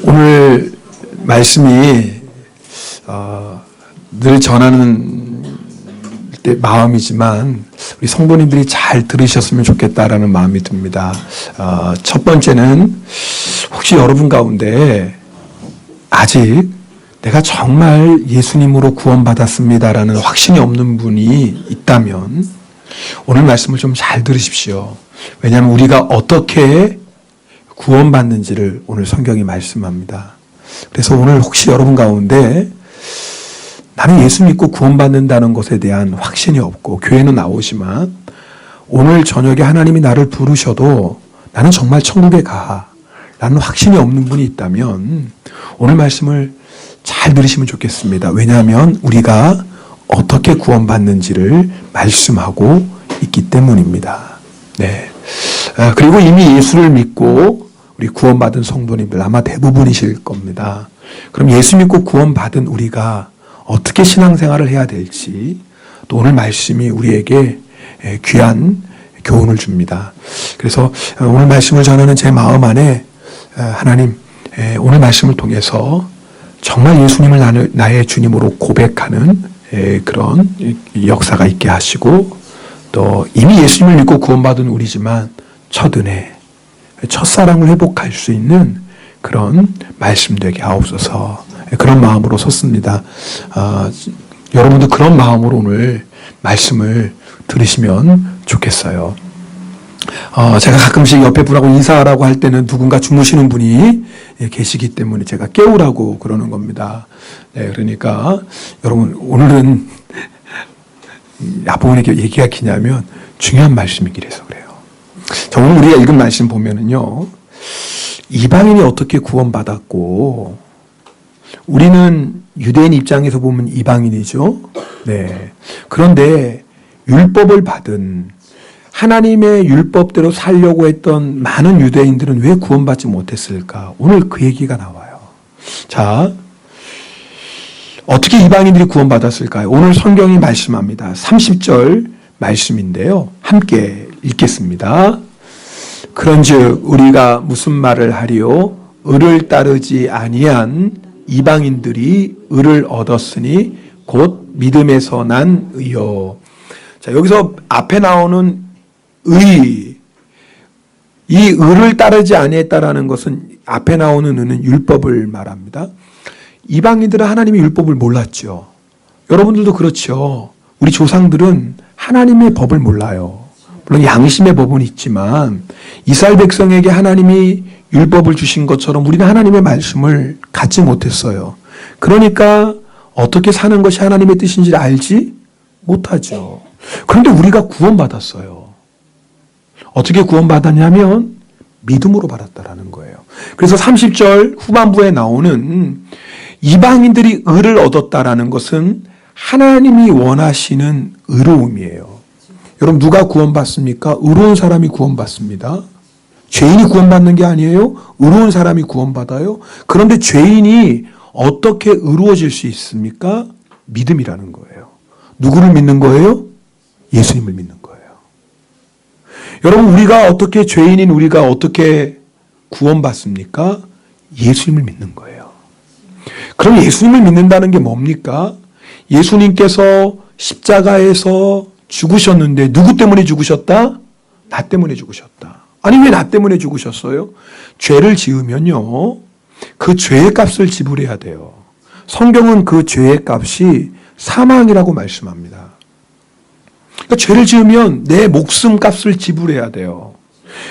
오늘 말씀이 늘 전하는 때 마음이지만 우리 성도님들이 잘 들으셨으면 좋겠다라는 마음이 듭니다. 첫 번째는 혹시 여러분 가운데 아직 내가 정말 예수님으로 구원받았습니다라는 확신이 없는 분이 있다면 오늘 말씀을 좀 잘 들으십시오. 왜냐하면 우리가 어떻게 구원받는지를 오늘 성경이 말씀합니다. 그래서 오늘 혹시 여러분 가운데 나는 예수 믿고 구원받는다는 것에 대한 확신이 없고 교회는 나오지만 오늘 저녁에 하나님이 나를 부르셔도 나는 정말 천국에 가 라는 확신이 없는 분이 있다면 오늘 말씀을 잘 들으시면 좋겠습니다. 왜냐하면 우리가 어떻게 구원받는지를 말씀하고 있기 때문입니다. 네. 그리고 이미 예수를 믿고 우리 구원받은 성도님들 아마 대부분이실 겁니다. 그럼 예수 믿고 구원받은 우리가 어떻게 신앙생활을 해야 될지 또 오늘 말씀이 우리에게 귀한 교훈을 줍니다. 그래서 오늘 말씀을 전하는 제 마음 안에 하나님 오늘 말씀을 통해서 정말 예수님을 나의 주님으로 고백하는 그런 역사가 있게 하시고 또 이미 예수님을 믿고 구원받은 우리지만 첫 은혜, 첫사랑을 회복할 수 있는 그런 말씀 되게 하옵소서. 그런 마음으로 섰습니다. 여러분도 그런 마음으로 오늘 말씀을 들으시면 좋겠어요. 제가 가끔씩 옆에 분하고 인사하라고 할 때는 누군가 주무시는 분이 계시기 때문에 제가 깨우라고 그러는 겁니다. 네, 그러니까 여러분 오늘은 앞부분에 얘기가 기냐면 중요한 말씀이기 해서 그래요. 자, 오늘 우리가 읽은 말씀 보면은요, 이방인이 어떻게 구원받았고, 우리는 유대인 입장에서 보면 이방인이죠. 네. 그런데 율법을 받은 하나님의 율법대로 살려고 했던 많은 유대인들은 왜 구원받지 못했을까? 오늘 그 얘기가 나와요. 자, 어떻게 이방인들이 구원받았을까요? 오늘 성경이 말씀합니다. 30절 말씀인데요. 함께 읽겠습니다. 그런즉 우리가 무슨 말을 하리요? 의를 따르지 아니한 이방인들이 의를 얻었으니 곧 믿음에서 난 의요. 자, 여기서 앞에 나오는 의, 이 의를 따르지 아니했다라는 것은 앞에 나오는 의는 율법을 말합니다. 이방인들은 하나님의 율법을 몰랐죠. 여러분들도 그렇죠. 우리 조상들은 하나님의 법을 몰라요. 물론 양심의 법은 있지만 이스라엘 백성에게 하나님이 율법을 주신 것처럼 우리는 하나님의 말씀을 갖지 못했어요. 그러니까 어떻게 사는 것이 하나님의 뜻인지를 알지 못하죠. 그런데 우리가 구원받았어요. 어떻게 구원받았냐면 믿음으로 받았다라는 거예요. 그래서 30절 후반부에 나오는 이방인들이 의를 얻었다라는 것은 하나님이 원하시는 의로움이에요. 여러분 누가 구원받습니까? 의로운 사람이 구원받습니다. 죄인이 구원받는 게 아니에요. 의로운 사람이 구원받아요. 그런데 죄인이 어떻게 의로워질 수 있습니까? 믿음이라는 거예요. 누구를 믿는 거예요? 예수님을 믿는 거예요. 여러분 우리가 어떻게 죄인인 우리가 어떻게 구원받습니까? 예수님을 믿는 거예요. 그럼 예수님을 믿는다는 게 뭡니까? 예수님께서 십자가에서 죽으셨는데 누구 때문에 죽으셨다? 나 때문에 죽으셨다. 아니 왜 나 때문에 죽으셨어요? 죄를 지으면요 그 죄의 값을 지불해야 돼요. 성경은 그 죄의 값이 사망이라고 말씀합니다. 그러니까 죄를 지으면 내 목숨 값을 지불해야 돼요.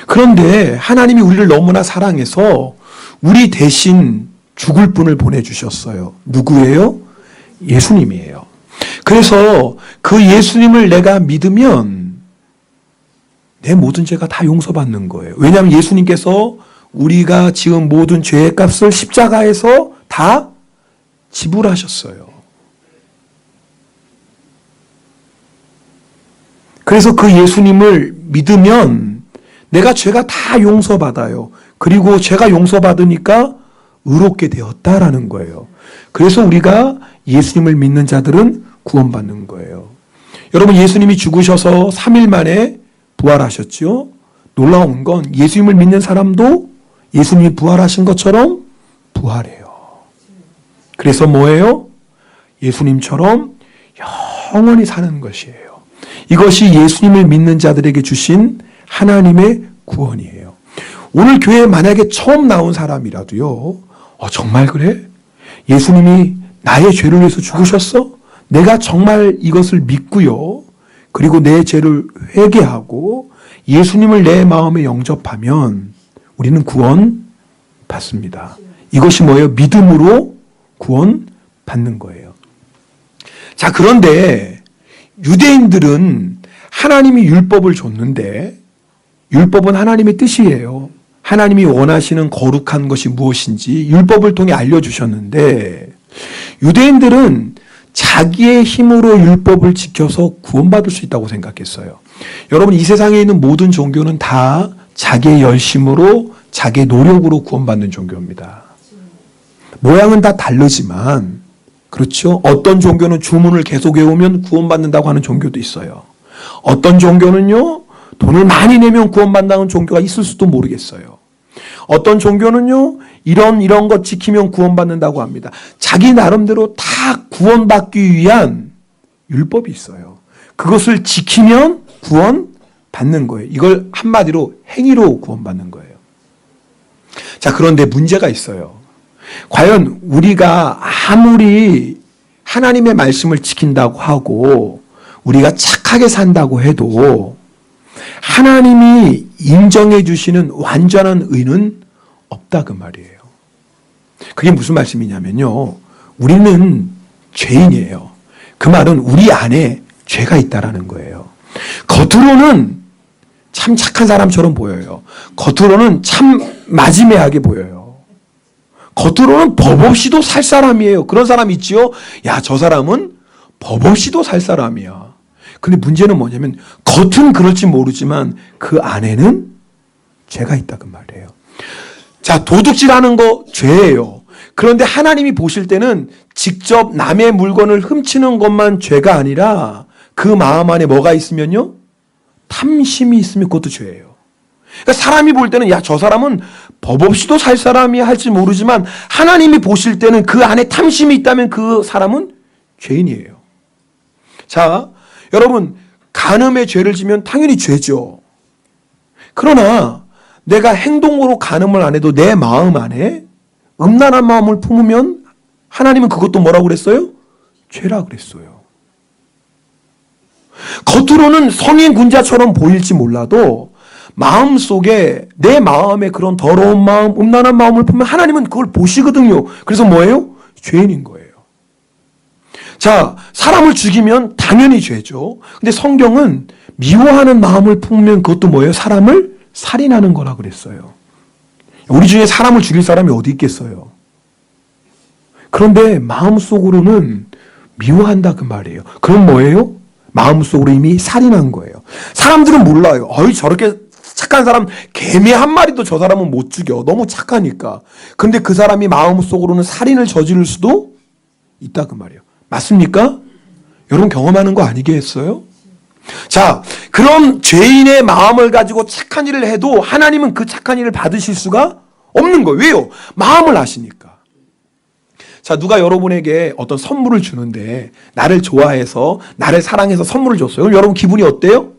그런데 하나님이 우리를 너무나 사랑해서 우리 대신 죽을 분을 보내주셨어요. 누구예요? 예수님이에요. 그래서 그 예수님을 내가 믿으면 내 모든 죄가 다 용서받는 거예요. 왜냐하면 예수님께서 우리가 지은 모든 죄의 값을 십자가에서 다 지불하셨어요. 그래서 그 예수님을 믿으면 내가 죄가 다 용서받아요. 그리고 죄가 용서받으니까 의롭게 되었다라는 거예요. 그래서 우리가 예수님을 믿는 자들은 구원받는 거예요. 여러분 예수님이 죽으셔서 3일 만에 부활하셨죠. 놀라운 건 예수님을 믿는 사람도 예수님이 부활하신 것처럼 부활해요. 그래서 뭐예요? 예수님처럼 영원히 사는 것이에요. 이것이 예수님을 믿는 자들에게 주신 하나님의 구원이에요. 오늘 교회에 만약에 처음 나온 사람이라도요, 정말 그래? 예수님이 나의 죄를 위해서 죽으셨어? 내가 정말 이것을 믿고요, 그리고 내 죄를 회개하고 예수님을 내 마음에 영접하면 우리는 구원 받습니다. 이것이 뭐예요? 믿음으로 구원 받는 거예요. 자, 그런데 유대인들은 하나님이 율법을 줬는데, 율법은 하나님의 뜻이에요. 하나님이 원하시는 거룩한 것이 무엇인지 율법을 통해 알려주셨는데, 유대인들은 자기의 힘으로 율법을 지켜서 구원받을 수 있다고 생각했어요. 여러분, 이 세상에 있는 모든 종교는 다 자기의 열심으로, 자기의 노력으로 구원받는 종교입니다. 모양은 다 다르지만, 그렇죠? 어떤 종교는 주문을 계속 외우면 구원받는다고 하는 종교도 있어요. 어떤 종교는요, 돈을 많이 내면 구원받는다는 종교가 있을 수도 모르겠어요. 어떤 종교는요, 이런 것 지키면 구원받는다고 합니다. 자기 나름대로 다 구원받기 위한 율법이 있어요. 그것을 지키면 구원받는 거예요. 이걸 한마디로 행위로 구원받는 거예요. 자, 그런데 문제가 있어요. 과연 우리가 아무리 하나님의 말씀을 지킨다고 하고 우리가 착하게 산다고 해도 하나님이 인정해 주시는 완전한 의는 없다, 그 말이에요. 그게 무슨 말씀이냐면요, 우리는 죄인이에요. 그 말은 우리 안에 죄가 있다라는 거예요. 겉으로는 참 착한 사람처럼 보여요. 겉으로는 참 마지매하게 보여요. 겉으로는 법 없이도 살 사람이에요. 그런 사람 있지요? 야, 저 사람은 법 없이도 살 사람이야. 근데 문제는 뭐냐면 겉은 그럴지 모르지만 그 안에는 죄가 있다, 그 말이에요. 자, 도둑질하는 거 죄예요. 그런데 하나님이 보실 때는 직접 남의 물건을 훔치는 것만 죄가 아니라 그 마음 안에 뭐가 있으면요, 탐심이 있으면 그것도 죄예요. 그러니까 사람이 볼 때는 야, 저 사람은 법 없이도 살 사람이야 할지 모르지만 하나님이 보실 때는 그 안에 탐심이 있다면 그 사람은 죄인이에요. 자, 여러분, 간음의 죄를 지면 당연히 죄죠. 그러나 내가 행동으로 간음을 안 해도 내 마음 안에 음란한 마음을 품으면 하나님은 그것도 뭐라고 그랬어요? 죄라 그랬어요. 겉으로는 성인 군자처럼 보일지 몰라도 마음속에, 내 마음에 그런 더러운 마음, 음란한 마음을 품으면 하나님은 그걸 보시거든요. 그래서 뭐예요? 죄인인 거예요. 자, 사람을 죽이면 당연히 죄죠. 근데 성경은 미워하는 마음을 품으면 그것도 뭐예요? 사람을 살인하는 거라 그랬어요. 우리 중에 사람을 죽일 사람이 어디 있겠어요? 그런데 마음속으로는 미워한다, 그 말이에요. 그럼 뭐예요? 마음속으로 이미 살인한 거예요. 사람들은 몰라요. 저렇게 착한 사람 개미 한 마리도 저 사람은 못 죽여. 너무 착하니까. 근데 그 사람이 마음속으로는 살인을 저지를 수도 있다, 그 말이에요. 맞습니까? 여러분 경험하는 거 아니겠어요? 자, 그럼 죄인의 마음을 가지고 착한 일을 해도 하나님은 그 착한 일을 받으실 수가 없는 거예요. 왜요? 마음을 아시니까. 자, 누가 여러분에게 어떤 선물을 주는데 나를 좋아해서, 나를 사랑해서 선물을 줬어요. 그럼 여러분 기분이 어때요?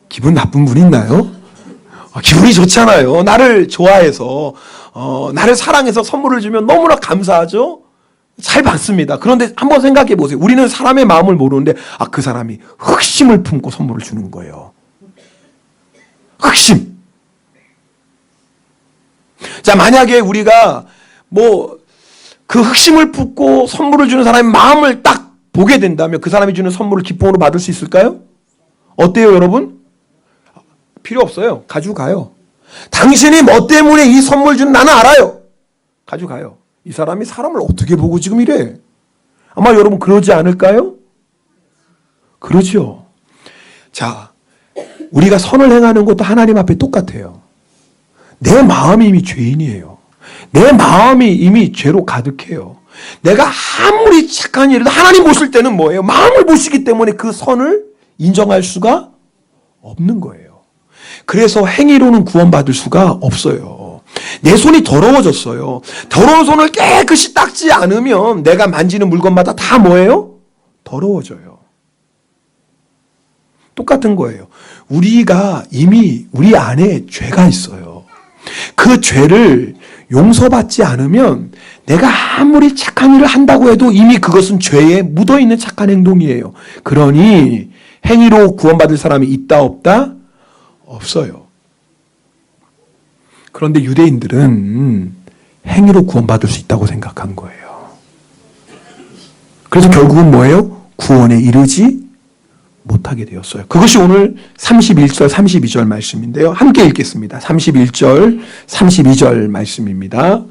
기분 나쁜 분 있나요? 기분이 좋잖아요. 나를 좋아해서, 나를 사랑해서 선물을 주면 너무나 감사하죠? 잘 받습니다. 그런데 한번 생각해 보세요. 우리는 사람의 마음을 모르는데, 그 사람이 흑심을 품고 선물을 주는 거예요. 흑심. 자, 만약에 우리가 그 흑심을 품고 선물을 주는 사람의 마음을 딱 보게 된다면 그 사람이 주는 선물을 기쁨으로 받을 수 있을까요? 어때요, 여러분? 필요 없어요. 가지고 가요. 당신이 뭐 때문에 이 선물 준 나는 알아요. 가지고 가요. 이 사람이 사람을 어떻게 보고 지금 이래? 아마 여러분 그러지 않을까요? 그러죠. 자, 우리가 선을 행하는 것도 하나님 앞에 똑같아요. 내 마음이 이미 죄인이에요. 내 마음이 이미 죄로 가득해요. 내가 아무리 착한 일을 하나님 보실 때는 뭐예요? 마음을 보시기 때문에 그 선을 인정할 수가 없는 거예요. 그래서 행위로는 구원받을 수가 없어요. 내 손이 더러워졌어요. 더러운 손을 깨끗이 닦지 않으면 내가 만지는 물건마다 다 뭐예요? 더러워져요. 똑같은 거예요. 우리가 이미 우리 안에 죄가 있어요. 그 죄를 용서받지 않으면 내가 아무리 착한 일을 한다고 해도 이미 그것은 죄에 묻어있는 착한 행동이에요. 그러니 행위로 구원받을 사람이 있다 없다? 없어요. 그런데 유대인들은 행위로 구원받을 수 있다고 생각한 거예요. 그래서 결국은 뭐예요? 구원에 이르지 못하게 되었어요. 그것이 오늘 31절, 32절 말씀인데요. 함께 읽겠습니다. 31절, 32절 말씀입니다.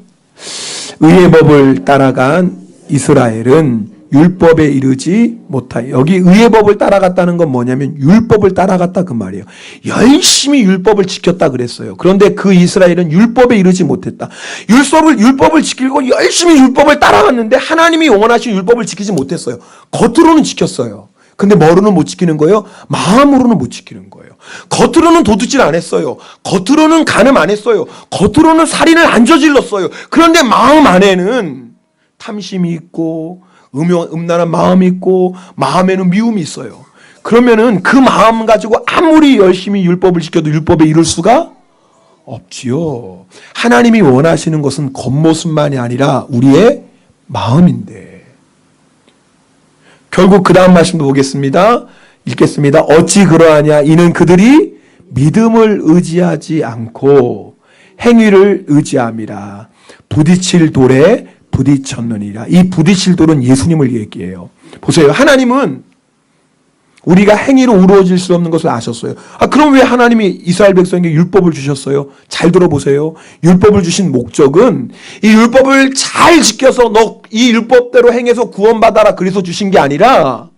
의의 법을 따라간 이스라엘은 율법에 이르지 못하여. 여기 의의 법을 따라갔다는 건 뭐냐면 율법을 따라갔다 그 말이에요. 열심히 율법을 지켰다 그랬어요. 그런데 그 이스라엘은 율법에 이르지 못했다. 율법을 지키고 열심히 율법을 따라갔는데 하나님이 원하신 율법을 지키지 못했어요. 겉으로는 지켰어요. 근데 머리로는 못 지키는 거예요. 마음으로는 못 지키는 거예요. 겉으로는 도둑질 안 했어요. 겉으로는 간음 안 했어요. 겉으로는 살인을 안 저질렀어요. 그런데 마음 안에는 탐심이 있고 음란한 마음이 있고 마음에는 미움이 있어요. 그러면은 그 마음 가지고 아무리 열심히 율법을 지켜도 율법에 이룰 수가 없지요. 하나님이 원하시는 것은 겉모습만이 아니라 우리의 마음인데. 결국 그 다음 말씀도 보겠습니다. 읽겠습니다. 어찌 그러하냐. 이는 그들이 믿음을 의지하지 않고 행위를 의지함이라. 부딪힐 돌에 부딪혔느니라. 이 부딪힐 돌은 예수님을 얘기해요. 보세요. 하나님은 우리가 행위로 이루어질 수 없는 것을 아셨어요. 그럼 왜 하나님이 이스라엘 백성에게 율법을 주셨어요? 잘 들어보세요. 율법을 주신 목적은 이 율법을 잘 지켜서 너 이 율법대로 행해서 구원받아라 그래서 주신 게 아니라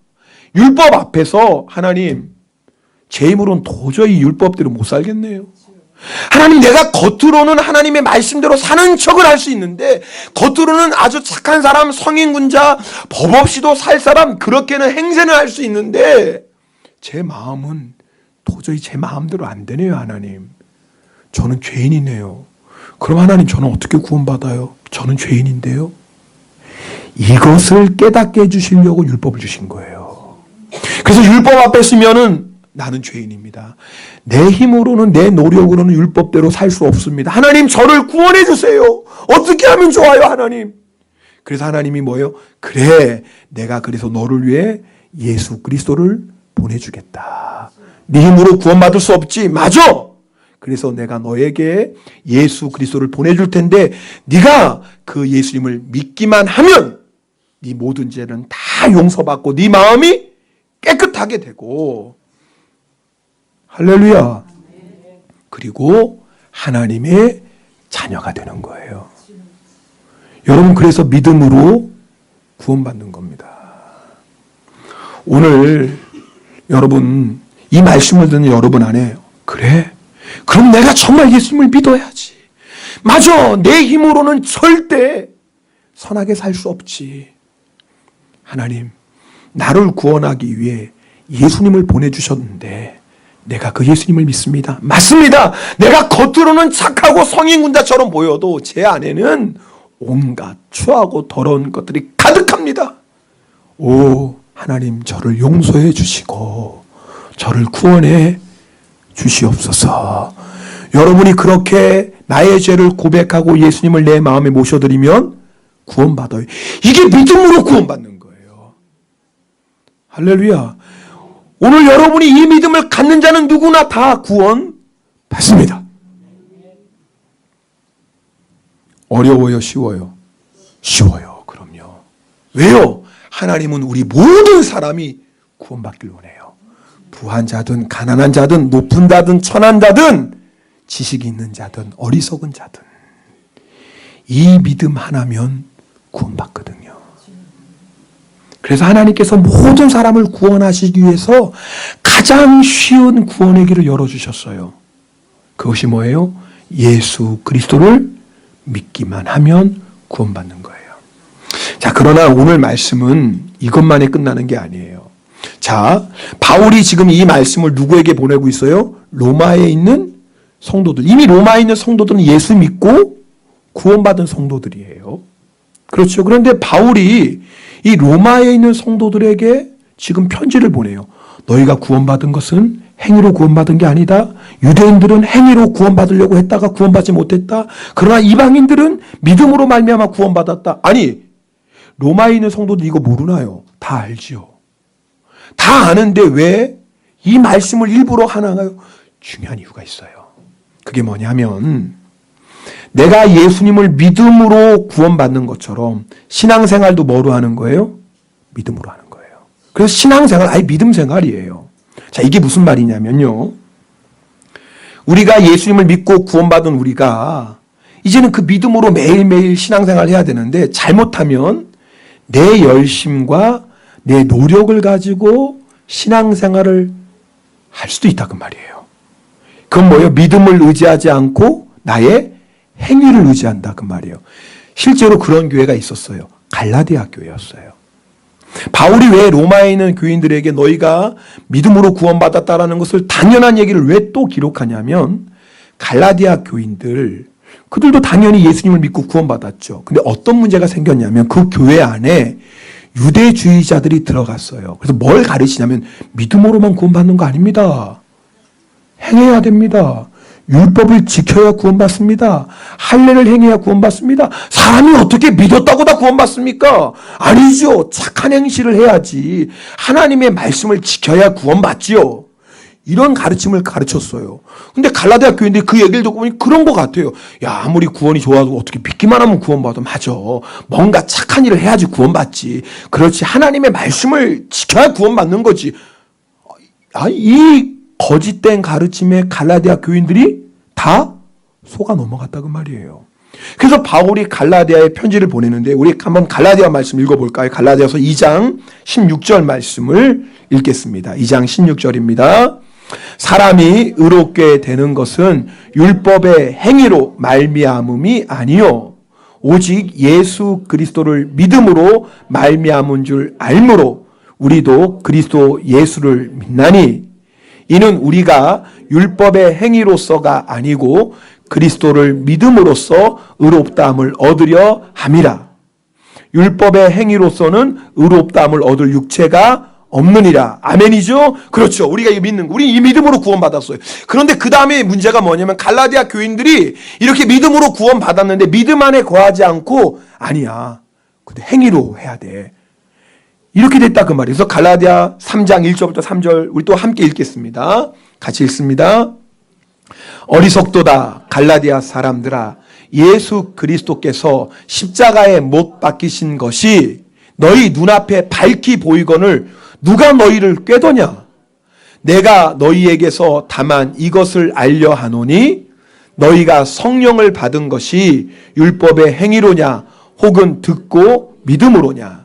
율법 앞에서 하나님 제 힘으로는 도저히 율법대로 못 살겠네요. 하나님 내가 겉으로는 하나님의 말씀대로 사는 척을 할 수 있는데 겉으로는 아주 착한 사람, 성인군자, 법 없이도 살 사람 그렇게는 행세는 할 수 있는데 제 마음은 도저히 제 마음대로 안 되네요. 하나님 저는 죄인이네요. 그럼 하나님 저는 어떻게 구원받아요? 저는 죄인인데요. 이것을 깨닫게 해주시려고 율법을 주신 거예요. 그래서 율법 앞에 서면은 나는 죄인입니다. 내 힘으로는 내 노력으로는 율법대로 살 수 없습니다. 하나님 저를 구원해 주세요. 어떻게 하면 좋아요 하나님. 그래서 하나님이 뭐예요? 그래 내가 그래서 너를 위해 예수 그리스도를 보내주겠다. 네 힘으로 구원받을 수 없지. 맞아. 그래서 내가 너에게 예수 그리스도를 보내줄 텐데 네가 그 예수님을 믿기만 하면 네 모든 죄는 다 용서받고 네 마음이 깨끗하게 되고 할렐루야. 그리고 하나님의 자녀가 되는 거예요. 여러분 그래서 믿음으로 구원받는 겁니다. 오늘 여러분 이 말씀을 듣는 여러분 안에 그래? 그럼 내가 정말 예수님을 믿어야지. 맞아. 내 힘으로는 절대 선하게 살 수 없지. 하나님 나를 구원하기 위해 예수님을 보내주셨는데 내가 그 예수님을 믿습니다. 맞습니다. 내가 겉으로는 착하고 성인군자처럼 보여도 제 안에는 온갖 추하고 더러운 것들이 가득합니다. 오 하나님 저를 용서해 주시고 저를 구원해 주시옵소서. 여러분이 그렇게 나의 죄를 고백하고 예수님을 내 마음에 모셔드리면 구원받아요. 이게 믿음으로 구원받는 거예요. 할렐루야. 오늘 여러분이 이 믿음을 갖는 자는 누구나 다 구원 받습니다. 어려워요? 쉬워요? 쉬워요. 그럼요. 왜요? 하나님은 우리 모든 사람이 구원받길 원해요. 부한 자든 가난한 자든 높은 자든 천한 자든 지식이 있는 자든 어리석은 자든 이 믿음 하나면 구원받거든요. 그래서 하나님께서 모든 사람을 구원하시기 위해서 가장 쉬운 구원의 길을 열어주셨어요. 그것이 뭐예요? 예수 그리스도를 믿기만 하면 구원받는 거예요. 자, 그러나 오늘 말씀은 이것만에 끝나는 게 아니에요. 자, 바울이 지금 이 말씀을 누구에게 보내고 있어요? 로마에 있는 성도들, 이미 로마에 있는 성도들은 예수 믿고 구원받은 성도들이에요. 그렇죠. 그런데 바울이 이 로마에 있는 성도들에게 지금 편지를 보내요. 너희가 구원받은 것은 행위로 구원받은 게 아니다. 유대인들은 행위로 구원받으려고 했다가 구원받지 못했다. 그러나 이방인들은 믿음으로 말미암아 구원받았다. 아니, 로마에 있는 성도들 이거 모르나요? 다 알지요. 다 아는데 왜 이 말씀을 일부러 하나요? 중요한 이유가 있어요. 그게 뭐냐면 내가 예수님을 믿음으로 구원받는 것처럼 신앙생활도 뭐로 하는 거예요? 믿음으로 하는 거예요. 그래서 신앙생활 아예 믿음 생활이에요. 자, 이게 무슨 말이냐면요. 우리가 예수님을 믿고 구원받은 우리가 이제는 그 믿음으로 매일매일 신앙생활을 해야 되는데 잘못하면 내 열심과 내 노력을 가지고 신앙생활을 할 수도 있다 그 말이에요. 그건 뭐예요? 믿음을 의지하지 않고 나의 행위를 의지한다 그 말이에요. 실제로 그런 교회가 있었어요. 갈라디아 교회였어요. 바울이 왜 로마에 있는 교인들에게 너희가 믿음으로 구원받았다라는 것을 당연한 얘기를 왜 또 기록하냐면 갈라디아 교인들 그들도 당연히 예수님을 믿고 구원받았죠. 근데 어떤 문제가 생겼냐면 그 교회 안에 유대주의자들이 들어갔어요. 그래서 뭘 가르치냐면 믿음으로만 구원받는 거 아닙니다. 행해야 됩니다. 율법을 지켜야 구원받습니다. 할례를 행해야 구원받습니다. 사람이 어떻게 믿었다고 다 구원받습니까? 아니죠. 착한 행실을 해야지. 하나님의 말씀을 지켜야 구원받지요. 이런 가르침을 가르쳤어요. 근데 갈라디아 교인들이 그 얘기를 듣고 보니 그런 것 같아요. 야, 아무리 구원이 좋아도 어떻게 믿기만 하면 구원받아. 맞아. 뭔가 착한 일을 해야지 구원받지. 그렇지. 하나님의 말씀을 지켜야 구원받는 거지. 이 거짓된 가르침에 갈라디아 교인들이 다 속아 넘어갔다고 말이에요. 그래서 바울이 갈라디아에 편지를 보내는데 우리 한번 갈라디아 말씀 읽어볼까요? 갈라디아서 2장 16절 말씀을 읽겠습니다. 2장 16절입니다. 사람이 의롭게 되는 것은 율법의 행위로 말미암음이 아니요 오직 예수 그리스도를 믿음으로 말미암은 줄 알므로 우리도 그리스도 예수를 믿나니 이는 우리가 율법의 행위로서가 아니고 그리스도를 믿음으로써 의롭다함을 얻으려 함이라. 율법의 행위로서는 의롭다함을 얻을 육체가 없느니라. 아멘이죠? 그렇죠. 우리가 이 믿는 거. 우리 이 믿음으로 구원받았어요. 그런데 그 다음에 문제가 뭐냐면 갈라디아 교인들이 이렇게 믿음으로 구원받았는데 믿음 안에 거하지 않고 아니야. 근데 행위로 해야 돼. 이렇게 됐다 그 말이에요. 그래서 갈라디아 3장 1절부터 3절 우리 또 함께 읽겠습니다. 같이 읽습니다. 어리석도다 갈라디아 사람들아 예수 그리스도께서 십자가에 못 박히신 것이 너희 눈앞에 밝히 보이거늘 누가 너희를 꾀더냐? 내가 너희에게서 다만 이것을 알려 하노니 너희가 성령을 받은 것이 율법의 행위로냐 혹은 듣고 믿음으로냐?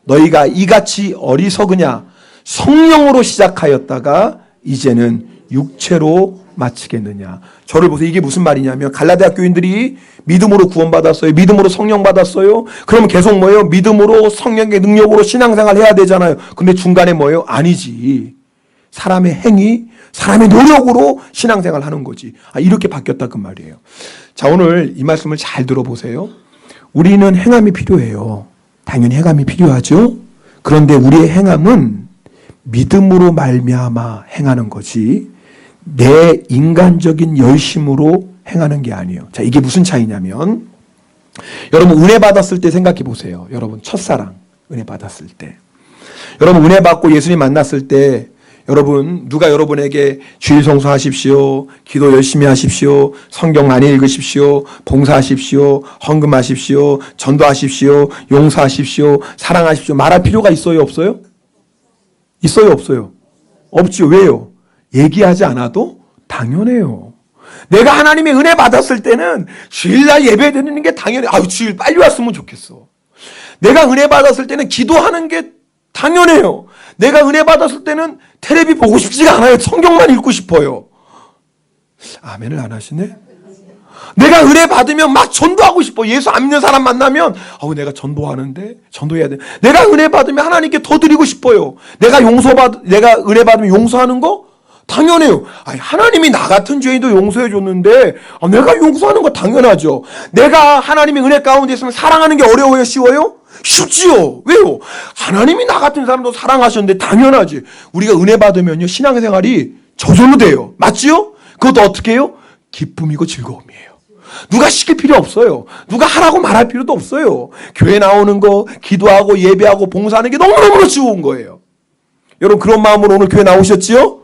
너희가 이같이 어리석으냐? 성령으로 시작하였다가 이제는 육체로 마치겠느냐? 저를 보세요. 이게 무슨 말이냐면 갈라디아 교인들이 믿음으로 구원받았어요. 믿음으로 성령 받았어요. 그러면 계속 뭐예요? 믿음으로 성령의 능력으로 신앙생활 해야 되잖아요. 근데 중간에 뭐예요? 아니지. 사람의 행위, 사람의 노력으로 신앙생활 하는 거지. 이렇게 바뀌었다 그 말이에요. 자, 오늘 이 말씀을 잘 들어보세요. 우리는 행함이 필요해요. 당연히 행함이 필요하죠. 그런데 우리의 행함은 믿음으로 말미암아 행하는 거지 내 인간적인 열심으로 행하는 게 아니에요. 자, 이게 무슨 차이냐면 여러분 은혜 받았을 때 생각해 보세요. 여러분 첫사랑 은혜 받았을 때 여러분 은혜 받고 예수님 만났을 때 여러분 누가 여러분에게 주일 성수하십시오. 기도 열심히 하십시오. 성경 많이 읽으십시오. 봉사하십시오. 헌금하십시오. 전도하십시오. 용서하십시오. 사랑하십시오. 말할 필요가 있어요? 없어요? 있어요? 없어요? 없죠. 왜요? 얘기하지 않아도 당연해요. 내가 하나님의 은혜 받았을 때는 주일날 예배 드리는 게 당연해. 아유, 주일 빨리 왔으면 좋겠어. 내가 은혜 받았을 때는 기도하는 게 당연해요. 내가 은혜 받았을 때는 텔레비 보고 싶지가 않아요. 성경만 읽고 싶어요. 아멘을 안 하시네? 내가 은혜 받으면 막 전도하고 싶어. 예수 안 믿는 사람 만나면 내가 전도하는데 전도해야 돼. 내가 은혜 받으면 하나님께 더 드리고 싶어요. 내가 은혜 받으면 용서하는 거 당연해요. 아니, 하나님이 나 같은 죄인도 용서해 줬는데 내가 용서하는 거 당연하죠. 내가 하나님의 은혜 가운데 있으면 사랑하는 게 어려워요? 쉬워요? 쉽지요. 왜요? 하나님이 나 같은 사람도 사랑하셨는데 당연하지. 우리가 은혜 받으면요 신앙생활이 저절로 돼요. 맞지요? 그것도 어떻게 해요? 기쁨이고 즐거움이에요. 누가 시킬 필요 없어요. 누가 하라고 말할 필요도 없어요. 교회 나오는 거, 기도하고 예배하고 봉사하는 게 너무너무 좋은 거예요. 여러분 그런 마음으로 오늘 교회 나오셨지요?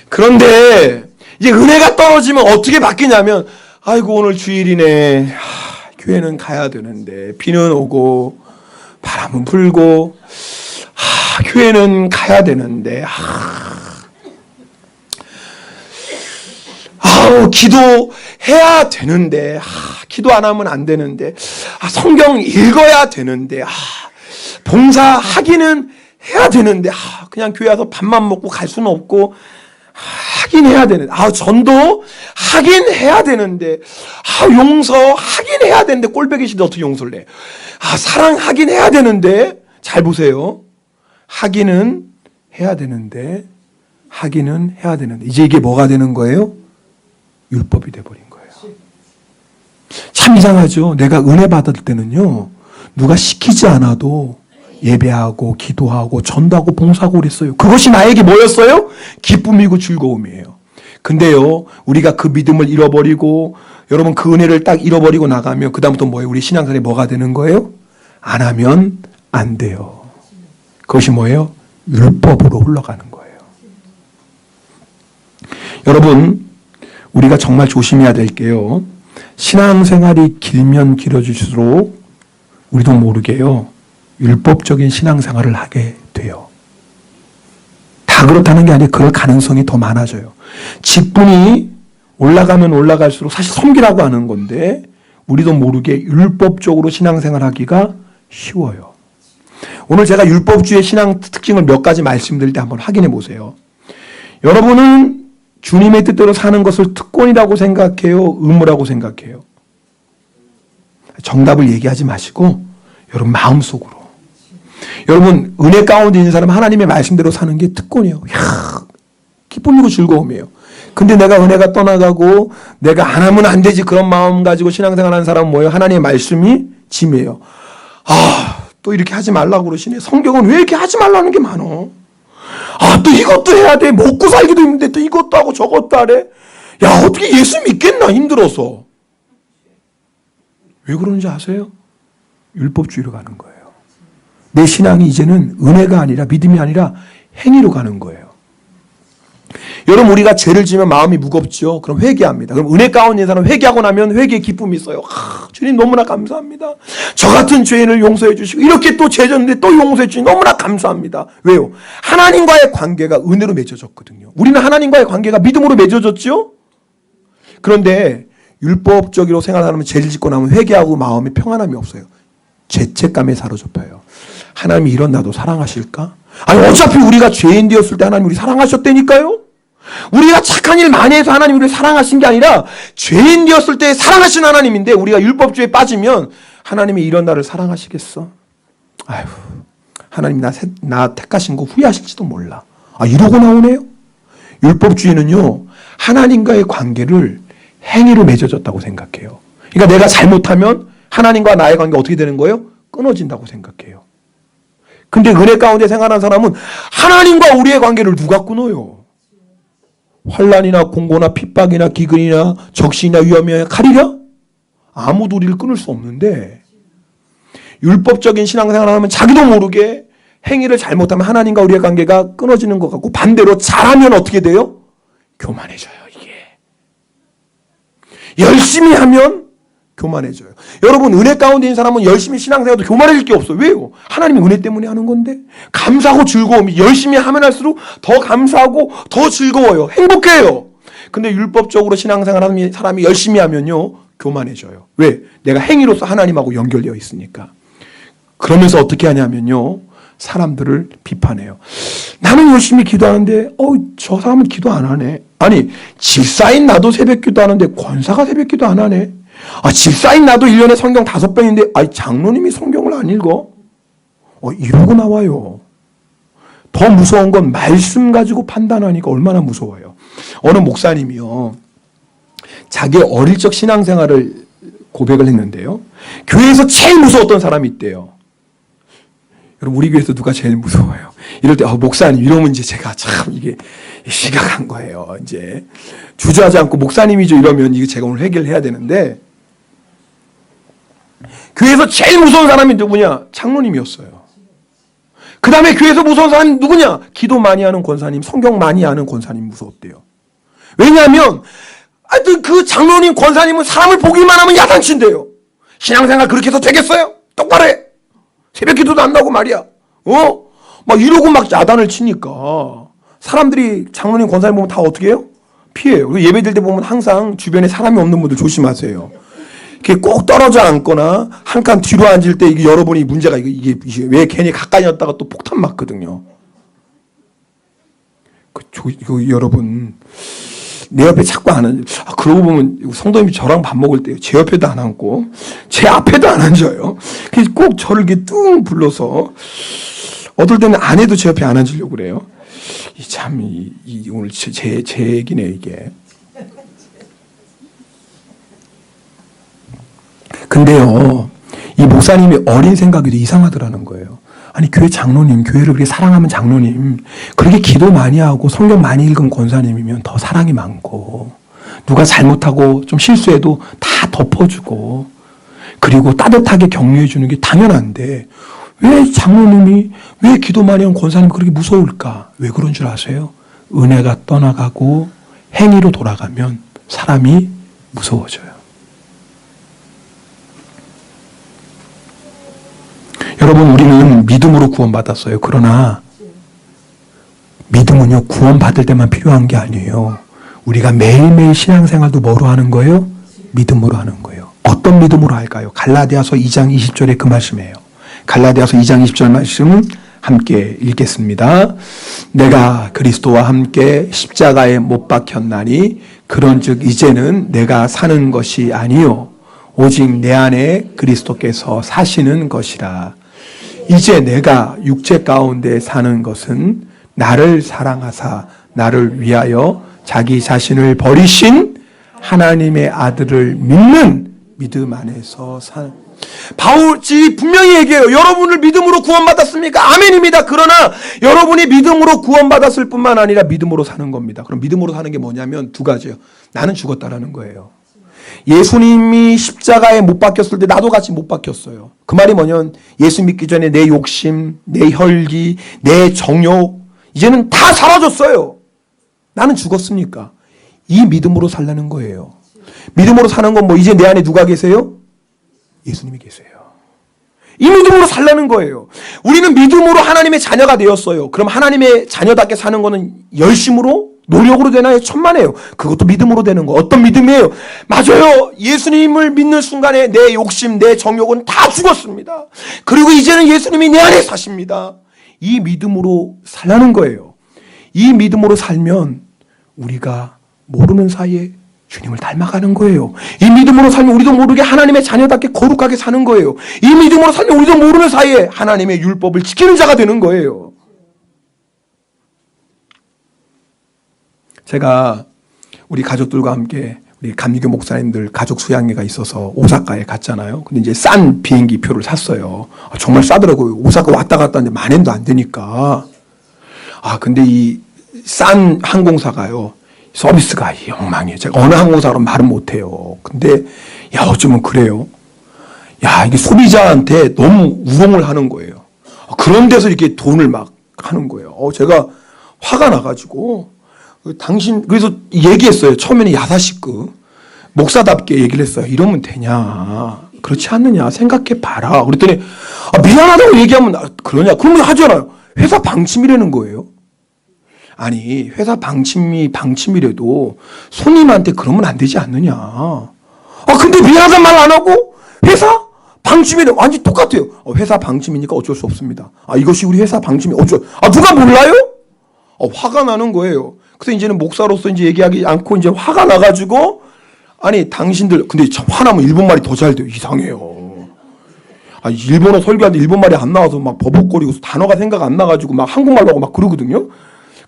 그런데 이제 은혜가 떨어지면 어떻게 바뀌냐면 아이고 오늘 주일이네. 교회는 가야 되는데 비는 오고 바람은 불고 교회는 가야 되는데 기도해야 되는데 기도 안 하면 안 되는데 성경 읽어야 되는데 봉사하기는 해야 되는데 그냥 교회 와서 밥만 먹고 갈 수는 없고 하긴 해야 되는데 전도 하긴 해야 되는데 용서 하긴 해야 되는데 꼴배기 시대 어떻게 용서를 해? 사랑하긴 해야 되는데 잘 보세요. 하기는 해야 되는데 이제 이게 뭐가 되는 거예요? 율법이 돼버린 거예요. 참 이상하죠. 내가 은혜 받을 때는요 누가 시키지 않아도 예배하고 기도하고 전도하고 봉사하고 그랬어요. 그것이 나에게 뭐였어요? 기쁨이고 즐거움이에요. 근데요 우리가 그 믿음을 잃어버리고 여러분 그 은혜를 딱 잃어버리고 나가면 그 다음부터 뭐예요? 우리 신앙생활이 뭐가 되는 거예요? 안 하면 안 돼요. 그것이 뭐예요? 율법으로 흘러가는 거예요. 여러분 우리가 정말 조심해야 될 게요 신앙생활이 길면 길어질수록 우리도 모르게요 율법적인 신앙생활을 하게 돼요. 다 그렇다는 게 아니라 그럴 가능성이 더 많아져요. 직분이 올라가면 올라갈수록 사실 섬기라고 하는 건데 우리도 모르게 율법적으로 신앙생활하기가 쉬워요. 오늘 제가 율법주의 신앙 특징을 몇 가지 말씀드릴 때 한번 확인해 보세요. 여러분은 주님의 뜻대로 사는 것을 특권이라고 생각해요? 의무라고 생각해요? 정답을 얘기하지 마시고 여러분 마음속으로 여러분 은혜 가운데 있는 사람은 하나님의 말씀대로 사는 게 특권이에요. 기쁨이고 즐거움이에요. 근데 내가 은혜가 떠나가고 내가 안 하면 안 되지 그런 마음 가지고 신앙생활하는 사람은 뭐예요? 하나님의 말씀이 짐이에요. 또 이렇게 하지 말라고 그러시네. 성경은 왜 이렇게 하지 말라는 게 많어? 또 이것도 해야 돼. 먹고 살기도 힘든데 또 이것도 하고 저것도 하래. 야 어떻게 예수 믿겠나 힘들어서. 왜 그런지 아세요? 율법주의로 가는 거예요. 내 신앙이 이제는 은혜가 아니라 믿음이 아니라 행위로 가는 거예요. 여러분 우리가 죄를 지면 마음이 무겁죠. 그럼 회개합니다. 그럼 은혜 가운데 있는 사람 회개하고 나면 회개의 기쁨이 있어요. 주님 너무나 감사합니다. 저 같은 죄인을 용서해 주시고 이렇게 또 죄 졌는데 또 용서해 주시니 너무나 감사합니다. 왜요? 하나님과의 관계가 은혜로 맺어졌거든요. 우리는 하나님과의 관계가 믿음으로 맺어졌죠. 그런데 율법적으로 생활하면 죄를 짓고 나면 회개하고 마음에 평안함이 없어요. 죄책감에 사로잡혀요. 하나님이 이런 나도 사랑하실까? 아니 어차피 우리가 죄인 되었을 때 하나님 우리 사랑하셨다니까요. 우리가 착한 일 많이 해서 하나님 우리를 사랑하신 게 아니라 죄인 되었을 때 사랑하신 하나님인데 우리가 율법주의에 빠지면 하나님이 이런 나를 사랑하시겠어? 아휴 하나님 나 택하신 거 후회하실지도 몰라. 이러고 나오네요. 율법주의는요 하나님과의 관계를 행위로 맺어졌다고 생각해요. 그러니까 내가 잘못하면 하나님과 나의 관계가 어떻게 되는 거예요? 끊어진다고 생각해요. 근데 은혜 가운데 생활하는 사람은 하나님과 우리의 관계를 누가 끊어요? 환난이나 공고나 핍박이나 기근이나 적신이나 위험이나 칼이랴? 아무도 우리를 끊을 수 없는데 율법적인 신앙생활을 하면 자기도 모르게 행위를 잘못하면 하나님과 우리의 관계가 끊어지는 것 같고 반대로 잘하면 어떻게 돼요? 교만해져요. 이게 열심히 하면 교만해져요. 여러분 은혜 가운데 있는 사람은 열심히 신앙생활도 교만해질 게 없어요. 왜요? 하나님이 은혜 때문에 하는 건데 감사하고 즐거움이 열심히 하면 할수록 더 감사하고 더 즐거워요. 행복해요. 근데 율법적으로 신앙생활하는 사람이 열심히 하면요 교만해져요. 왜? 내가 행위로서 하나님하고 연결되어 있으니까. 그러면서 어떻게 하냐면요 사람들을 비판해요. 나는 열심히 기도하는데 저 사람은 기도 안 하네. 아니 집사인 나도 새벽 기도하는데 권사가 새벽 기도 안 하네. 집사인 나도 1년에 성경 5번인데 장로님이 성경을 안 읽어? 이러고 나와요. 더 무서운 건 말씀 가지고 판단하니까 얼마나 무서워요. 어느 목사님이요, 자기 어릴 적 신앙생활을 고백을 했는데요, 교회에서 제일 무서웠던 사람이 있대요. 여러분, 우리 교회에서 누가 제일 무서워요? 이럴 때 목사님 이러면 이제 제가 참 이게 심각한 거예요. 이제 주저하지 않고 목사님이죠 이러면 이게 제가 오늘 해결해야 되는데, 교회에서 제일 무서운 사람이 누구냐? 장로님이었어요. 그 다음에 교회에서 무서운 사람이 누구냐? 기도 많이 하는 권사님, 성경 많이 아는 권사님 무서웠대요. 왜냐하면 하여튼 그 장로님, 권사님은 사람을 보기만 하면 야단친대요. 신앙생활 그렇게 해서 되겠어요? 똑바로 해. 새벽 기도도 안 나오고 말이야. 막 이러고 막 야단을 치니까 사람들이 장로님, 권사님 보면 다 어떻게 해요? 피해요. 예배 드릴 때 보면 항상 주변에 사람이 없는 분들 조심하세요. 이렇게 꼭 떨어져 앉거나 한 칸 뒤로 앉을 때 이게 여러분이 문제가 이게 왜 괜히 가까이 왔다가 또 폭탄 맞거든요. 여러분, 내 옆에 자꾸 안 앉아요. 그러고 보면 성도님이 저랑 밥 먹을 때 제 옆에도 안 앉고 제 앞에도 안 앉아요. 그래서 꼭 저를 이렇게 뚱 불러서, 어떨 때는 아내도 제 옆에 안 앉으려고 그래요. 오늘 제 얘기네 이게. 근데요, 이 목사님이 어린 생각이 이상하더라는 거예요. 아니, 교회 장로님, 교회를 그렇게 사랑하면 장로님, 그렇게 기도 많이 하고 성경 많이 읽은 권사님이면 더 사랑이 많고, 누가 잘못하고 좀 실수해도 다 덮어주고, 그리고 따뜻하게 격려해 주는 게 당연한데, 왜 장로님이, 왜 기도 많이 한 권사님이 그렇게 무서울까? 왜 그런 줄 아세요? 은혜가 떠나가고 행위로 돌아가면 사람이 무서워져요. 여러분, 우리는 믿음으로 구원받았어요. 그러나 믿음은요, 구원받을 때만 필요한 게 아니에요. 우리가 매일매일 신앙생활도 뭐로 하는 거예요? 믿음으로 하는 거예요. 어떤 믿음으로 할까요? 갈라디아서 2장 20절에 그 말씀이에요. 갈라디아서 2장 20절 말씀 함께 읽겠습니다. 내가 그리스도와 함께 십자가에 못 박혔나니 그런즉 이제는 내가 사는 것이 아니요 오직 내 안에 그리스도께서 사시는 것이라. 이제 내가 육체 가운데 사는 것은 나를 사랑하사 나를 위하여 자기 자신을 버리신 하나님의 아들을 믿는 믿음 안에서 사는. 바울이 분명히 얘기해요. 여러분을 믿음으로 구원받았습니까? 아멘입니다. 그러나 여러분이 믿음으로 구원받았을 뿐만 아니라 믿음으로 사는 겁니다. 그럼 믿음으로 사는 게 뭐냐면 두 가지요. 나는 죽었다라는 거예요. 예수님이 십자가에 못 박혔을 때 나도 같이 못 박혔어요. 그 말이 뭐냐면 예수 믿기 전에 내 욕심, 내 혈기, 내 정욕 이제는 다 사라졌어요. 나는 죽었으니까. 이 믿음으로 살라는 거예요. 믿음으로 사는 건 뭐 이제 내 안에 누가 계세요? 예수님이 계세요. 이 믿음으로 살라는 거예요. 우리는 믿음으로 하나님의 자녀가 되었어요. 그럼 하나님의 자녀답게 사는 거는 열심으로 노력으로 되나요? 천만에요. 그것도 믿음으로 되는 거. 어떤 믿음이에요? 맞아요. 예수님을 믿는 순간에 내 욕심, 내 정욕은 다 죽었습니다. 그리고 이제는 예수님이 내 안에 사십니다. 이 믿음으로 살라는 거예요. 이 믿음으로 살면 우리가 모르는 사이에 주님을 닮아가는 거예요. 이 믿음으로 살면 우리도 모르게 하나님의 자녀답게 거룩하게 사는 거예요. 이 믿음으로 살면 우리도 모르는 사이에 하나님의 율법을 지키는 자가 되는 거예요. 제가 우리 가족들과 함께 우리 감리교 목사님들 가족 수양회가 있어서 오사카에 갔잖아요. 근데 이제 싼 비행기 표를 샀어요. 정말 싸더라고요. 오사카 왔다 갔다 하는데 $10,000도 안 되니까. 근데 이 싼 항공사가요, 서비스가 엉망이에요. 제가 어느 항공사로 말은 못해요. 근데 어쩌면 그래요. 이게 소비자한테 너무 우롱을 하는 거예요. 그런 데서 이렇게 돈을 막 하는 거예요. 제가 화가 나가지고 그래서 얘기했어요. 처음에는 야사시크 목사답게 얘기를 했어요. 이러면 되냐? 그렇지 않느냐? 생각해 봐라. 그랬더니 미안하다고 얘기하면 그러냐? 그러면 하잖아요. 회사 방침이라는 거예요. 아니, 회사 방침이라도 손님한테 그러면 안 되지 않느냐? 근데 미안하단 말 안 하고 회사 방침이래. 완전 똑같아요. 회사 방침이니까 어쩔 수 없습니다. 이것이 우리 회사 방침이 누가 몰라요? 화가 나는 거예요. 그래서 이제는 목사로서 이제 얘기하기 않고 이제 화가 나가지고, 아니, 당신들, 근데 참 화나면 일본말이 더 잘 돼요. 이상해요. 일본어 설교하는데 일본말이 안 나와서 막 버벅거리고 단어가 생각 안 나가지고 막 한국말로 하고 막 그러거든요.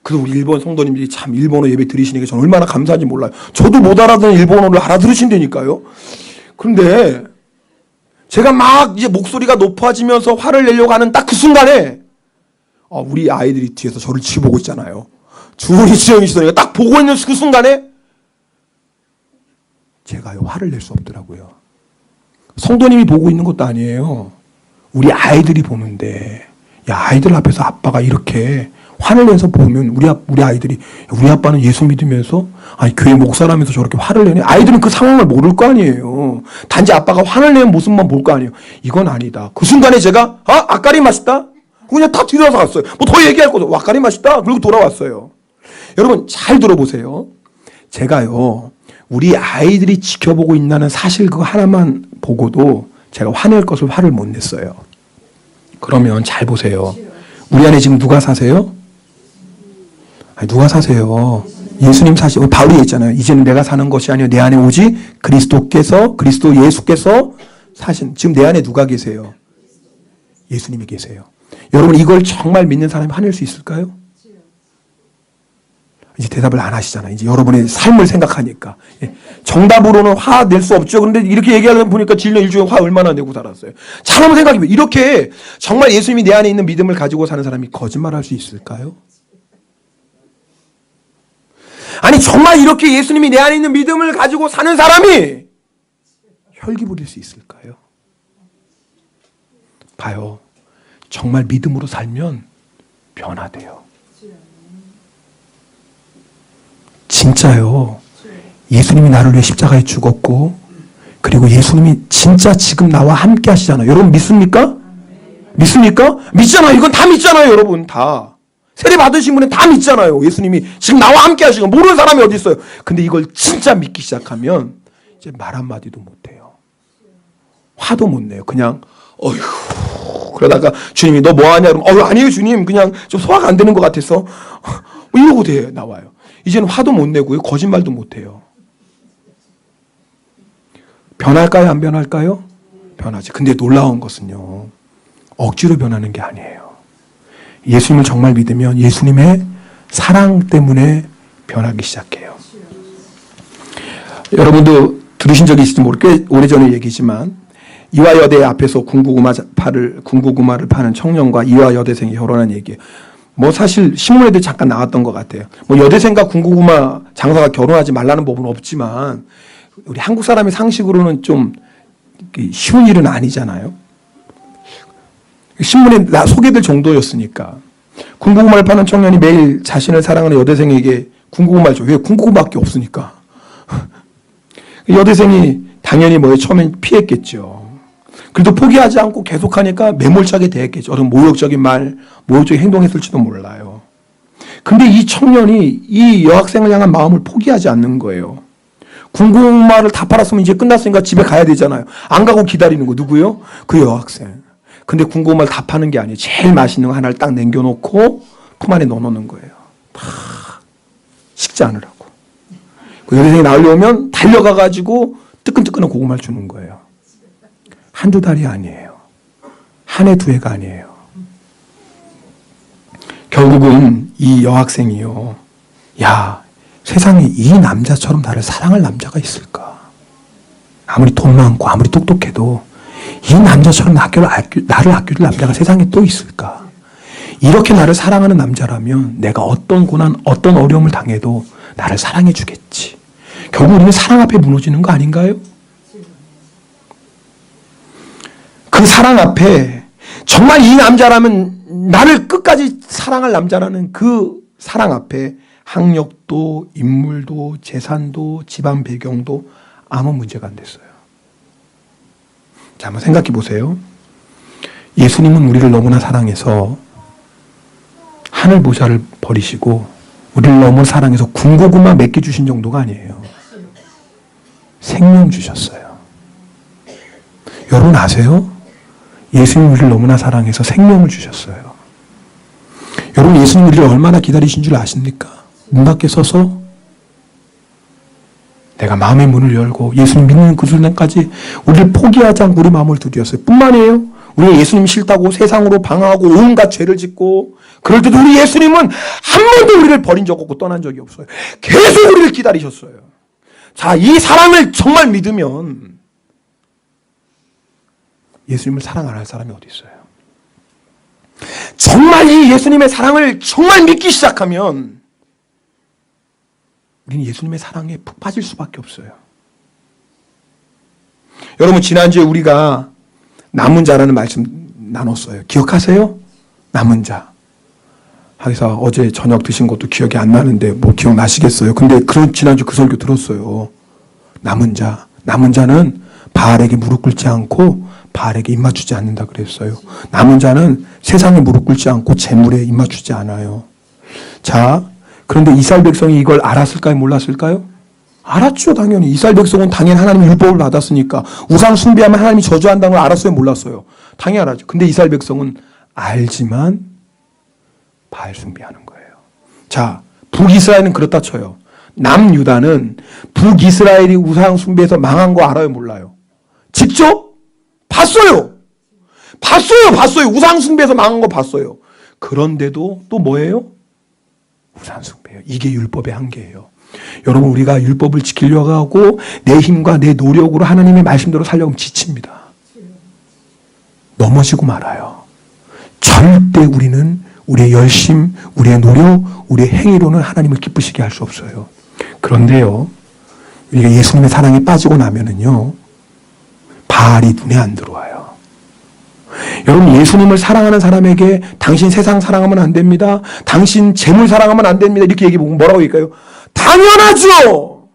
그래서 우리 일본 성도님들이 참 일본어 예배 들으시니까 저는 얼마나 감사한지 몰라요. 저도 못 알아듣는 일본어를 알아들으신다니까요. 그런데 제가 막 이제 목소리가 높아지면서 화를 내려고 하는 딱 그 순간에 우리 아이들이 뒤에서 저를 지켜보고 있잖아요. 주원이 지영이 시선이가 딱 보고 있는 그 순간에 제가요 화를 낼 수 없더라고요. 성도님이 보고 있는 것도 아니에요. 우리 아이들이 보는데, 야, 아이들 앞에서 아빠가 이렇게 화를 내서 보면 우리 아이들이, 우리 아빠는 예수 믿으면서 아니 교회 목사라면서 저렇게 화를 내네. 아이들은 그 상황을 모를 거 아니에요. 단지 아빠가 화를 내는 모습만 볼 거 아니에요. 이건 아니다. 그 순간에 제가 아까리 맛있다. 그냥 다 뒤돌아서 갔어요. 뭐 더 얘기할 것도 아까리 맛있다. 그리고 돌아왔어요. 여러분 잘 들어보세요. 제가요 우리 아이들이 지켜보고 있다는 사실 그거 하나만 보고도 제가 화낼 것을 화를 못 냈어요. 그러면 잘 보세요. 우리 안에 지금 누가 사세요? 아니, 누가 사세요? 예수님 사시고 바울이 했잖아요. 이제는 내가 사는 것이 아니라 내 안에 오직 그리스도 예수께서 사신. 지금 내 안에 누가 계세요? 예수님이 계세요. 여러분 이걸 정말 믿는 사람이 화낼 수 있을까요? 이제 대답을 안 하시잖아요. 이제 여러분의 삶을 생각하니까. 정답으로는 화 낼 수 없죠. 그런데 이렇게 얘기하다 보니까 1년 1주일 화 얼마나 내고 살았어요. 잘 한번 생각해보면 이렇게 정말 예수님이 내 안에 있는 믿음을 가지고 사는 사람이 거짓말할 수 있을까요? 아니 정말 이렇게 예수님이 내 안에 있는 믿음을 가지고 사는 사람이 혈기 부릴 수 있을까요? 봐요. 정말 믿음으로 살면 변화돼요. 진짜요. 예수님이 나를 위해 십자가에 죽었고 그리고 예수님이 진짜 지금 나와 함께 하시잖아요. 여러분 믿습니까? 믿습니까? 믿잖아요. 이건 다 믿잖아요. 여러분 다. 세례 받으신 분은 다 믿잖아요. 예수님이 지금 나와 함께 하시고 모르는 사람이 어디 있어요. 근데 이걸 진짜 믿기 시작하면 이제 말 한마디도 못해요. 화도 못 내요. 그냥 어휴 그러다가 주님이 너 뭐하냐 그러면 아니에요 주님 그냥 좀 소화가 안 되는 것 같아서 이러고 나와요. 이제는 화도 못 내고요. 거짓말도 못 해요. 변할까요? 안 변할까요? 변하지. 근데 놀라운 것은요. 억지로 변하는 게 아니에요. 예수님을 정말 믿으면 예수님의 사랑 때문에 변하기 시작해요. 여러분도 들으신 적이 있을지 모르겠어요. 꽤 오래전의 얘기지만 이화여대 앞에서 군고구마를 파는 청년과 이화여대생이 결혼한 얘기예요. 뭐 사실 신문에도 잠깐 나왔던 것 같아요. 뭐 여대생과 군고구마 장사가 결혼하지 말라는 법은 없지만 우리 한국 사람의 상식으로는 좀 쉬운 일은 아니잖아요. 신문에 소개될 정도였으니까. 군고구마를 파는 청년이 매일 자신을 사랑하는 여대생에게 군고구마를 줘. 왜? 군고구마밖에 없으니까. 여대생이 당연히 처음엔 피했겠죠. 그래도 포기하지 않고 계속하니까 매몰차게 대했겠죠. 어떤 모욕적인 행동했을지도 몰라요. 근데 이 청년이 이 여학생을 향한 마음을 포기하지 않는 거예요. 군고구마를 다 팔았으면 이제 끝났으니까 집에 가야 되잖아요. 안 가고 기다리는 거 누구요? 그 여학생. 근데 군고구마를 다 파는 게 아니에요. 제일 맛있는 거 하나를 딱 남겨놓고 품 안에 넣어놓는 거예요. 다 식지 않으라고. 그 여대생이 나오려면 달려가가지고 뜨끈뜨끈한 고구마를 주는 거예요. 한두 달이 아니에요. 한 해, 두 해가 아니에요. 결국은 이 여학생이요. 야, 세상에 이 남자처럼 나를 사랑할 남자가 있을까? 아무리 돈 많고 아무리 똑똑해도 이 남자처럼 나를 아껴줄 남자가 세상에 또 있을까? 이렇게 나를 사랑하는 남자라면 내가 어떤 고난, 어떤 어려움을 당해도 나를 사랑해 주겠지. 결국 우리는 사랑 앞에 무너지는 거 아닌가요? 그 사랑 앞에 정말 이 남자라면 나를 끝까지 사랑할 남자라는 그 사랑 앞에 학력도 인물도 재산도 집안 배경도 아무 문제가 안 됐어요. 자, 한번 생각해 보세요. 예수님은 우리를 너무나 사랑해서 하늘 보좌를 버리시고 우리를 너무 사랑해서 군고구마 몇 개 주신 정도가 아니에요. 생명 주셨어요. 여러분 아세요? 예수님 우리를 너무나 사랑해서 생명을 주셨어요. 여러분 예수님 우리를 얼마나 기다리신 줄 아십니까? 문 밖에 서서 내가 마음의 문을 열고 예수님 믿는 그 순간까지 우리를 포기하지 않고 우리 마음을 두드렸어요. 뿐만 아니에요. 우리가 예수님 싫다고 세상으로 방황하고 온갖 죄를 짓고, 그럴 때도 우리 예수님은 한 번도 우리를 버린 적 없고 떠난 적이 없어요. 계속 우리를 기다리셨어요. 자, 이 사랑을 정말 믿으면 예수님을 사랑 안 할 사람이 어디 있어요? 정말 이 예수님의 사랑을 정말 믿기 시작하면 우리는 예수님의 사랑에 푹 빠질 수밖에 없어요. 여러분, 지난주에 우리가 남은 자라는 말씀 나눴어요. 기억하세요? 남은 자. 하기사 어제 저녁 드신 것도 기억이 안 나는데 뭐 기억나시겠어요? 근데 지난주 그 설교 들었어요. 남은 자. 남은 자는 바알에게 무릎 꿇지 않고 바알에게 입맞추지 않는다 그랬어요. 남은 자는 세상에 무릎 꿇지 않고 재물에 입맞추지 않아요. 자, 그런데 이스라엘 백성이 이걸 알았을까요? 몰랐을까요? 알았죠, 당연히. 이스라엘 백성은 당연히 하나님의 율법을 받았으니까 우상 숭배하면 하나님이 저주한다는 걸 알았어요, 몰랐어요? 당연히 알았죠. 근데 이스라엘 백성은 알지만 바알 숭배하는 거예요. 자, 북이스라엘은 그렇다 쳐요. 남유다는 북이스라엘이 우상 숭배해서 망한 거 알아요, 몰라요? 직접 봤어요. 봤어요. 우상 숭배해서 망한 거 봤어요. 그런데도 또 뭐예요? 우상 숭배예요. 이게 율법의 한계예요. 여러분, 우리가 율법을 지키려고 하고 내 힘과 내 노력으로 하나님의 말씀대로 살려고 하면 지칩니다. 넘어지고 말아요. 절대 우리는 우리의 열심, 우리의 노력, 우리의 행위로는 하나님을 기쁘시게 할 수 없어요. 그런데요, 우리가 예수님의 사랑에 빠지고 나면은요, 바알이 눈에 안 들어와요. 여러분, 예수님을 사랑하는 사람에게 당신 세상 사랑하면 안 됩니다. 당신 재물 사랑하면 안 됩니다. 이렇게 얘기해보면 뭐라고 얘기할까요? 당연하죠.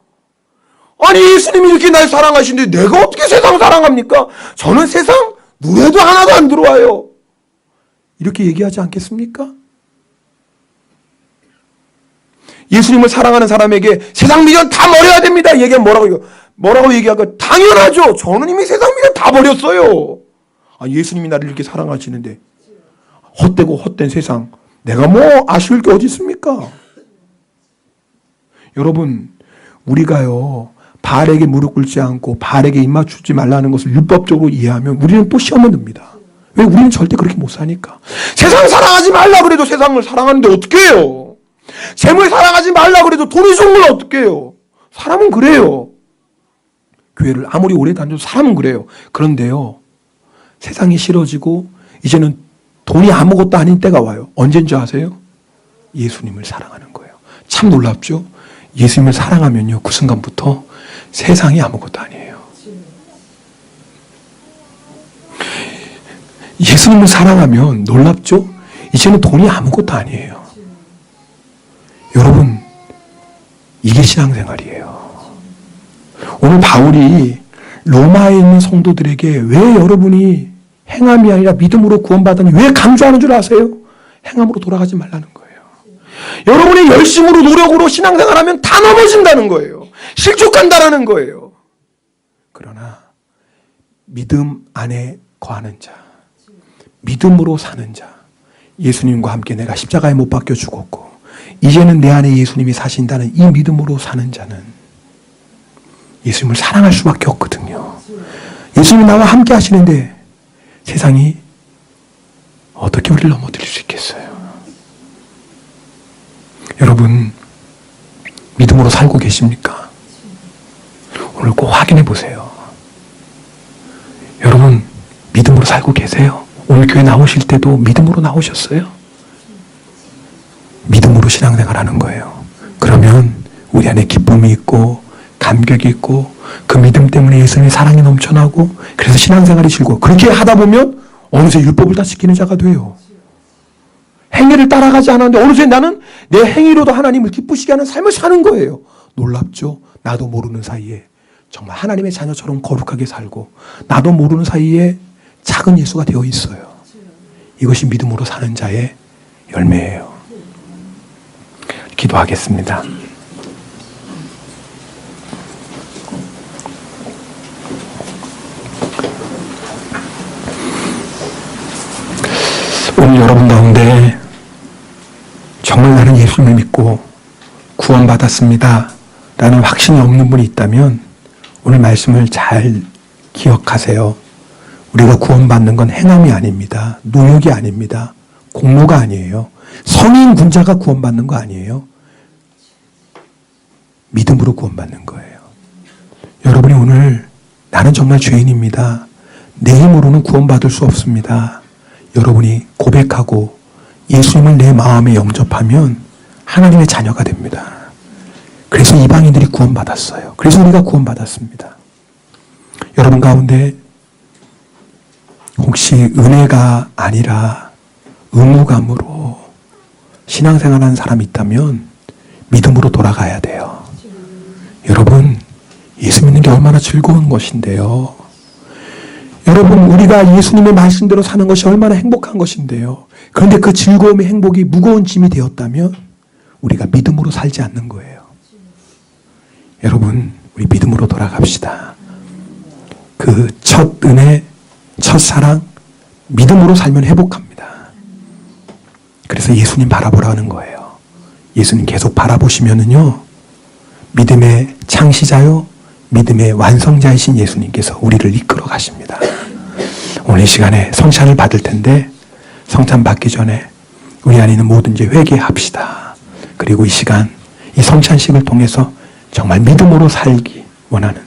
아니, 예수님이 이렇게 날 사랑하시는데 내가 어떻게 세상 사랑합니까? 저는 세상 눈에도 하나도 안 들어와요. 이렇게 얘기하지 않겠습니까? 예수님을 사랑하는 사람에게 세상 미련 다 버려야 됩니다. 얘기하면 뭐라고 얘기할까요? 당연하죠. 저는 이미 세상 미련 다 버렸어요. 아, 예수님이 나를 이렇게 사랑하시는데 헛되고 헛된 세상 내가 뭐 아쉬울 게 어디 있습니까? 여러분, 우리가요 바알에게 무릎 꿇지 않고 바알에게 입맞추지 말라는 것을 율법적으로 이해하면 우리는 또 시험에 듭니다. 왜? 우리는 절대 그렇게 못 사니까. 세상 사랑하지 말라 그래도 세상을 사랑하는데 어떻게 해요? 재물 사랑하지 말라 그래도 돈이 좋은 걸 어떻게 해요? 사람은 그래요. 교회를 아무리 오래 다녀도 사람은 그래요. 그런데요, 세상이 싫어지고 이제는 돈이 아무것도 아닌 때가 와요. 언제인 줄 아세요? 예수님을 사랑하는 거예요. 참 놀랍죠? 예수님을 사랑하면요, 그 순간부터 세상이 아무것도 아니에요. 예수님을 사랑하면 놀랍죠? 이제는 돈이 아무것도 아니에요. 여러분, 이게 신앙생활이에요. 오늘 바울이 로마에 있는 성도들에게 왜 여러분이 행함이 아니라 믿음으로 구원받았니 왜 강조하는 줄 아세요? 행함으로 돌아가지 말라는 거예요. 여러분의 열심으로 노력으로 신앙생활하면 다 넘어진다는 거예요. 실족한다라는 거예요. 그러나 믿음 안에 거하는 자, 믿음으로 사는 자, 예수님과 함께 내가 십자가에 못 박혀 죽었고 이제는 내 안에 예수님이 사신다는 이 믿음으로 사는 자는 예수님을 사랑할 수밖에 없거든요. 예수님이 나와 함께 하시는데 세상이 어떻게 우리를 넘어뜨릴 수 있겠어요? 여러분, 믿음으로 살고 계십니까? 오늘 꼭 확인해 보세요. 여러분, 믿음으로 살고 계세요? 오늘 교회 나오실 때도 믿음으로 나오셨어요? 믿음으로 신앙생활하는 거예요. 그러면 우리 안에 기쁨이 있고 감격이 있고 그 믿음 때문에 예수님의 사랑이 넘쳐나고 그래서 신앙생활이 즐거워. 그렇게 하다 보면 어느새 율법을 다 지키는 자가 돼요. 행위를 따라가지 않았는데 어느새 나는 내 행위로도 하나님을 기쁘시게 하는 삶을 사는 거예요. 놀랍죠? 나도 모르는 사이에 정말 하나님의 자녀처럼 거룩하게 살고 나도 모르는 사이에 작은 예수가 되어 있어요. 이것이 믿음으로 사는 자의 열매예요. 기도하겠습니다. 오늘 여러분 가운데 정말 나는 예수님을 믿고 구원받았습니다 라는 확신이 없는 분이 있다면 오늘 말씀을 잘 기억하세요. 우리가 구원받는 건 행함이 아닙니다. 노력이 아닙니다. 공로가 아니에요. 성인 군자가 구원받는 거 아니에요. 믿음으로 구원받는 거예요. 여러분이 오늘 나는 정말 죄인입니다. 내 힘으로는 구원받을 수 없습니다. 여러분이 고백하고 예수님을 내 마음에 영접하면 하나님의 자녀가 됩니다. 그래서 이방인들이 구원받았어요. 그래서 우리가 구원받았습니다. 여러분 가운데 혹시 은혜가 아니라 의무감으로 신앙생활하는 사람이 있다면 믿음으로 돌아가야 돼요. 여러분, 예수 믿는 게 얼마나 즐거운 것인데요. 여러분, 우리가 예수님의 말씀대로 사는 것이 얼마나 행복한 것인데요. 그런데 그 즐거움의 행복이 무거운 짐이 되었다면 우리가 믿음으로 살지 않는 거예요. 여러분, 우리 믿음으로 돌아갑시다. 그 첫 은혜, 첫 사랑, 믿음으로 살면 회복합니다. 그래서 예수님 바라보라는 거예요. 예수님 계속 바라보시면은요, 믿음의 창시자요, 믿음의 완성자이신 예수님께서 우리를 이끌어 가십니다. 오늘 이 시간에 성찬을 받을 텐데, 성찬 받기 전에 우리 안에 있는 모든 죄 회개합시다. 그리고 이 시간, 이 성찬식을 통해서 정말 믿음으로 살기 원하는,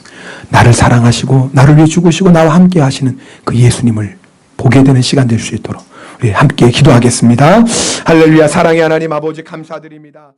나를 사랑하시고 나를 위해 죽으시고 나와 함께 하시는 그 예수님을 보게 되는 시간 될 수 있도록 우리 함께 기도하겠습니다. 할렐루야. 사랑의 하나님 아버지 감사드립니다.